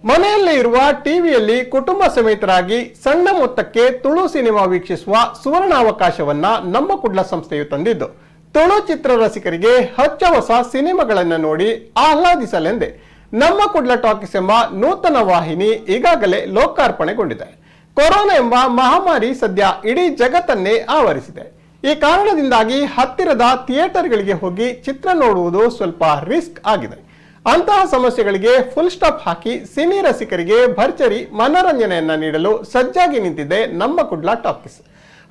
ಮನೆಯಲ್ಲೇ ಇರುವ ಟಿವಿಯಲ್ಲಿ ಕುಟುಂಬ ಸಮೇತರಾಗಿ ಸಣ್ಣ ಮೊತ್ತಕ್ಕೆ ತುಳು ಸಿನಿಮಾ ವೀಕ್ಷಿಸುವ ಸುವರ್ಣಾವಕಾಶವನ್ನ ನಮ್ಮ ಕುಡ್ಲ ಸಂಸ್ಥೆಯು ತಂದಿದ್ದು ತುಳು ಚಿತ್ರ ರಸಿಕರಿಗೆ ಹೊಚ್ಚ ಹೊಸ ಸಿನಿಮಾಗಳನ್ನು ನೋಡಿ ಆಹ್ಲಾದಿಸಲೆಂದೇ ನಮ್ಮ ಕುಡ್ಲ ಟಾಕೀಸ್ ಎಂಬ ನೂತನ ವಾಹಿನಿ ಈಗಾಗಲೇ ಲೋಕಾರ್ಪಣೆಗೊಂಡಿದೆ. ಕೊರೋನಾ ಎಂಬ ಮಹಾಮಾರಿ ಸದ್ಯ ಇಡೀ ಜಗತ್ತನ್ನೇ ಆವರಿಸಿದೆ. ಈ ಕಾರಣದಿಂದಾಗಿ ಹತ್ತಿರದ ಥಿಯೇಟರ್ಗಳಿಗೆ ಹೋಗಿ ಚಿತ್ರ ನೋಡುವುದು ಸ್ವಲ್ಪ ರಿಸ್ಕ್ ಆಗಿದೆ. ಅಂತಹ ಸಮಸ್ಯೆಗಳಿಗೆ ಫುಲ್ ಸ್ಟಾಪ್ ಹಾಕಿ ಸಿನಿ ರಸಿಕರಿಗೆ ಭರ್ಜರಿ ಮನರಂಜನೆಯನ್ನ ನೀಡಲು ಸಜ್ಜಾಗಿ ನಿಂತಿದೆ ನಮ್ಮ ಕುಡ್ಲ ಟಾಕೀಸ್.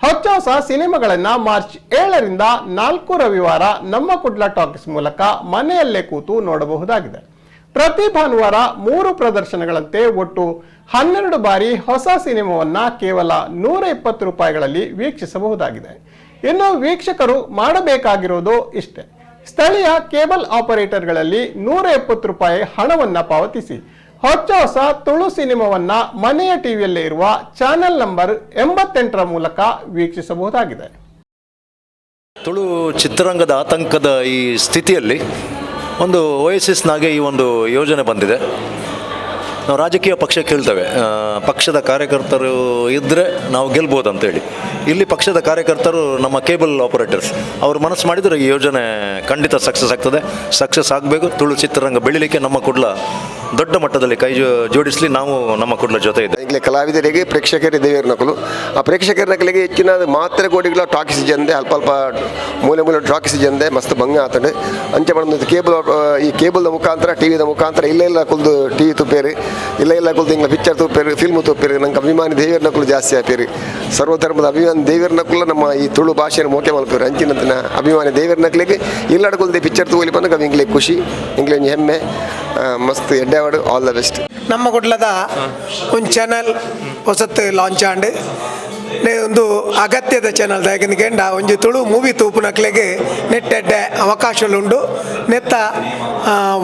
ಹೊಚ್ಚ ಹೊಸ ಸಿನಿಮಾಗಳನ್ನ ಮಾರ್ಚ್ 7ರಿಂದ 4 ರವಿವಾರ ನಮ್ಮ ಕುಡ್ಲ ಟಾಕೀಸ್ ಮೂಲಕ ಮನೆಯಲ್ಲೇ ಕೂತು ನೋಡಬಹುದಾಗಿದೆ. ಪ್ರತಿ ಭಾನುವಾರ 3 ಪ್ರದರ್ಶನಗಳಂತೆ ಒಟ್ಟು 12 ಬಾರಿ ಹೊಸ ಸಿನಿಮಾವನ್ನ ಕೇವಲ 120 ರೂಪಾಯಿಗಳಲ್ಲಿ ವೀಕ್ಷಿಸಬಹುದಾಗಿದೆ. ಇನ್ನು ವೀಕ್ಷಕರು ಮಾಡಬೇಕಾಗಿರೋದು ಇಷ್ಟೇ: ಸ್ಥಳೀಯ ಕೇಬಲ್ ಆಪರೇಟರ್ಗಳಲ್ಲಿ 170 ರೂಪಾಯಿ ಹಣವನ್ನ ಪಾವತಿಸಿ ಹೊಚ್ಚ ಹೊಸ ತುಳು ಸಿನಿಮಾವನ್ನ ಮನೆಯ ಟಿವಿಯಲ್ಲೇ ಇರುವ ಚಾನೆಲ್ ನಂಬರ್ 88ರ ಮೂಲಕ ವೀಕ್ಷಿಸಬಹುದಾಗಿದೆ. ತುಳು ಚಿತ್ರರಂಗದ ಆತಂಕದ ಈ ಸ್ಥಿತಿಯಲ್ಲಿ ಒಂದು ಓಯಸಿಸ್ನಾಗೆ ಈ ಒಂದು ಯೋಜನೆ ಬಂದಿದೆ. ನಾವು ರಾಜಕೀಯ ಪಕ್ಷಕ್ಕೆ ಹೇಳ್ತೇವೆ, ಪಕ್ಷದ ಕಾರ್ಯಕರ್ತರು ಇದ್ದರೆ ನಾವು ಗೆಲ್ಬೋದು ಅಂತೇಳಿ. ಇಲ್ಲಿ ಪಕ್ಷದ ಕಾರ್ಯಕರ್ತರು ನಮ್ಮ ಕೇಬಲ್ ಆಪರೇಟರ್ಸ್ ಅವರು ಮನಸ್ಸು ಮಾಡಿದರೆ ಈ ಯೋಜನೆ ಖಂಡಿತ ಸಕ್ಸಸ್ ಆಗ್ತದೆ. ಸಕ್ಸಸ್ ಆಗಬೇಕು. ತುಳು ಚಿತ್ರರಂಗ ಬೆಳಿಲಿಕ್ಕೆ ನಮ್ಮ ಕುಡ್ಲ ದೊಡ್ಡ ಮಟ್ಟದಲ್ಲಿ ಕೈ ಜೋಡಿಸಲಿ. ನಾವು ನಮ್ಮ ಕುಡ್ಲ ಜೊತೆ ಇದೆ. ಈಗಲೇ ಕಲಾವಿದರಿಗೆ ಪ್ರೇಕ್ಷಕರೇ ದೇವರ ನಕಲು. ಆ ಪ್ರೇಕ್ಷಕರ ನಕಲಿಗೆ ಹೆಚ್ಚಿನ ಮಾತ್ರ ಕೋಟಿಗಳ ಟಾಕೀಸ್ ಜಂದೆ ಅಲ್ಪ ಅಲ್ಪ ಮೂಲೆ ಮೂಲೆ ಟಾಕೀಸ್ ಜಂದೆ ಮಸ್ತ್ ಭಂಗ ಆತಂಡೆ ಅಂಚೆ ಮಾಡೋದು ಕೇಬಲ್. ಈ ಕೇಬಲ್ದ ಮುಖಾಂತರ ಟಿವಿದ ಮುಖಾಂತರ ಇಲ್ಲ ಕುಲ್ದು ಟಿವಿ ತುಪ್ಪೇರಿ ಇಲ್ಲ ಕುಲ್ದು ಇಂಗ್ಲ ಪಿಕ್ಚರ್ ತುಪ್ಪೇರಿ ಫಿಲ್ಮ್ ತುಪ್ಪೇರಿ. ನಂಗೆ ಅಭಿಮಾನಿ ದೇವರ ನಕಲು ಜಾಸ್ತಿ ಆಪೇರಿ. ಸರ್ವಧರ್ಮದ ಅಭಿಮಾನಿ ದೇವರ ನಕಲು ನಮ್ಮ ಈ ತುಳು ಭಾಷೆಯನ್ನು ಮೋಕೆ ಮಲ್ಪೇರಿ. ಅಂಚಿನಂತಿನ ಅಭಿಮಾನಿ ದೇವರ ನಕಲಿಗೆ ಇಲ್ಲಡ ಕುಲ್ದೆ ಪಿಕ್ಚರ್ ತಗೋಲಿ ಬಂದಾಗ ಅವು ಇಂಗ್ಲೇ ಖುಷಿ, ಇಂಗ್ಲೇ ಹೆಮ್ಮೆ, ಮಸ್ತ್ ಎಡ್ಡೆವಾಡು. All the best. ನಮ್ಮ ಕುಡ್ಲದ ಒಂದು ಚಾನಲ್ ಹೊಸತ್ತು ಲಾಂಚ್ ಆಂಡ್ ಒಂದು ಅಗತ್ಯದ ಚಾನಲ್ ದಾಗಿಂದ ಒಂಜಿ ತುಳು ಮೂವಿ ತೂಪುನಕ್ಲೆಗೆ ನೆಟ್ಟೆಡ್ಡೆ ಅವಕಾಶಗಳುಂಡು. ನೆತ್ತ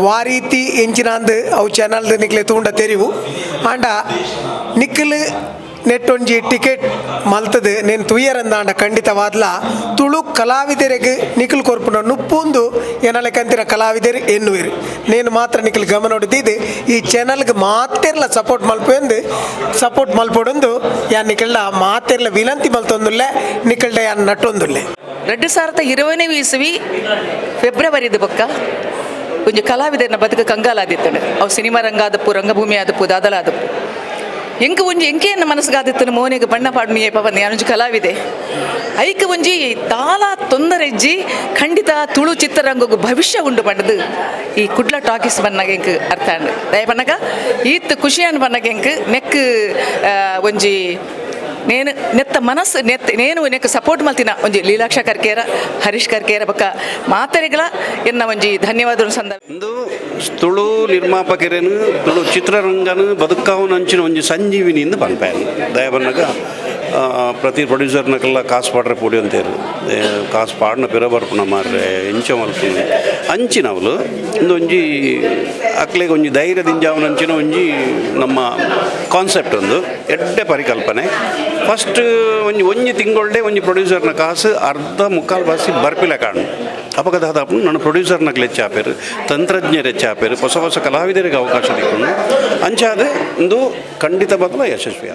ವಾರೀತಿ ಎಂಚಿನಂದು ಅವು ಚಾನಲ್ದ ನಿಕ್ಲೆ ತೂಂಡ ತೆರಿವು ಆಂಡ ನಿಕ್ಕಲು ನೆಟ್ಟೊಂಜಿ ಟಿಕೆಟ್ ಮಲ್ತದು ನೇನು ತುಯ್ಯರಂದಾಂಡ ಖಂಡಿತವಾದ್ಲ ತುಳು ಕಲಾವಿದರಿಗೆ ನಿಖಲ್ ಕೊರ್ಪುನ ನುಪ್ಪೊಂದು ಏನಲೆಕ್ಕಂತಿನ ಕಲಾವಿದರು ಎನ್ನುವಿರು. ನೇನು ಮಾತ್ರ ನಿಖಲ್ ಗಮನ ಹೊಡೆದಿದ್ದು ಈ ಚಾನಲ್ಗೆ ಮಾತೆರ್ಲ ಸಪೋರ್ಟ್ ಮಲ್ಪೆಂದು ಸಪೋರ್ಟ್ ಮಲ್ಪೊಡೊಂದು ಯಾನ್ ನಿಖಲ್ಡ ಮಾತೆರ್ಲ ವಿನಂತಿ ಮಲ್ತೊಂದುಲ್ಲೆ ನಿಖಲ್ಡ ಯಾನ್ ನಟ್ಟೊಂದುಲ್ಲೆ. 2020ನೇ ಇಸವಿ ಫೆಬ್ರವರಿದ ಬೊಕ್ಕ ಒಂಜಿ ಕಲಾವಿದರನ್ನ ಬದುಕ ಕಂಗಾಲಾದಿತ್ತಂಡು. ಅವು ಸಿನಿಮಾ ರಂಗ ಆದಪ್ಪು, ರಂಗಭೂಮಿ ಆದಪ್ಪು, ದಾದಲ ಆದಪ್ಪು. ಎಂಕ ಒಂಜಿ ಎಂಕೆಯನ್ನ ಮನಸ್ಸಿಗಾದಿತ್ತನು ಮೋನಿಗೆ ಬಣ್ಣ ಪಾಡ್ಮಿಯೇ ಪವನ್ ಯಾನೊಂಜಿ ಕಲಾವಿದೆ ಐಕ ಒಂಜಿ ತಾಲ ತೊಂದರೆಜ್ಜಿ ಖಂಡಿತ ತುಳು ಚಿತ್ರರಂಗಗೂ ಭವಿಷ್ಯ ಉಂಡು ಪಂಡದು ಈ ಕುಡ್ಲ ಟಾಕೀಸ್ ಬನ್ನಗ ಎಂಕ್ ಅರ್ಥ ಅಂಡು ದಯ ಬನ್ನಗ ಈತ್ ಖುಷಿಯನ್ನು ಬನ್ನಗ ಎಂಕ್ ನೆಕ್ ಒಂಜಿ ನೇನು ನೆತ್ತ ಮನಸ್ಸು ನೇನು ನೆಕ್ ಸಪೋರ್ಟ್ ಮಲ್ತಿನ ಒಂಜಿ ಲೀಲಾಕ್ಷ ಕರ್ಕೇರ, ಹರೀಶ್ ಕರ್ಕೇರ ಬೊಕ್ಕ ಮಾತೆರೆಗಳ ಎನ್ನ ಒಂಜಿ ಧನ್ಯವಾದ ಸಂದರ್ಭ. ಇಂದು ತುಳು ನಿರ್ಮಾಪಕರೇನು ತುಳು ಚಿತ್ರರಂಗನ ಬದುಕಾವನಂಚಿನ ಒಂಜಿ ಸಂಜೀವಿನಿಯಿಂದ ಪನ್ಪಾಯನು ದಯ ಬನ್ನಗ ಪ್ರತಿ ಪ್ರೊಡ್ಯೂಸರ್ನಕ್ಕೆಲ್ಲ ಕಾಸು ಪಾಡ್ರೆ ಪುಡಿ ಅಂತೇರು ಕಾಸು ಪಾಡ್ನ ಪಿರ ಬರ್ಪುನ ಮಾರ್ರೆ ಎಂಚ ಮಲ್ಪುನಿ ಅಂಚಿನವಲು ಒಂಜಿ ಅಕ್ಲೆಗೆ ಒಂಜಿ ಧೈರ್ಯದಿಂಜಾವನಂಚಿನ ಒಂಜಿ ನಮ್ಮ ಕಾನ್ಸೆಪ್ಟ್ ಒಂದು ಎಡ್ಡೆ ಪರಿಕಲ್ಪನೆ. ಫಸ್ಟ್ ಒಂಜಿ ತಿಂಗೊಳ್ಳೆ ಒಂಜಿ ಪ್ರೊಡ್ಯೂಸರ್ನ ಕಾಸು ಅರ್ಧ ಮುಕ್ಕಾಲು ಬಾಸಿ ಬರ್ಪಿಲ್ಲ ಕಾಣು ಅಪಗತ ಹದಾಪು ನನ್ನ ಪ್ರೊಡ್ಯೂಸರ್ನಾಗ ಲೆಚ್ಚಾಪೇರು, ತಂತ್ರಜ್ಞರು ಹೆಚ್ಚಾಪೇರು, ಹೊಸ ಹೊಸ ಕಲಾವಿದರಿಗೆ ಅವಕಾಶ ತಿಕ್ಕೊಂಡು ಅಂಚಾದ ಒಂದು ಖಂಡಿತ ಬದಲ ಯಶಸ್ವಿ.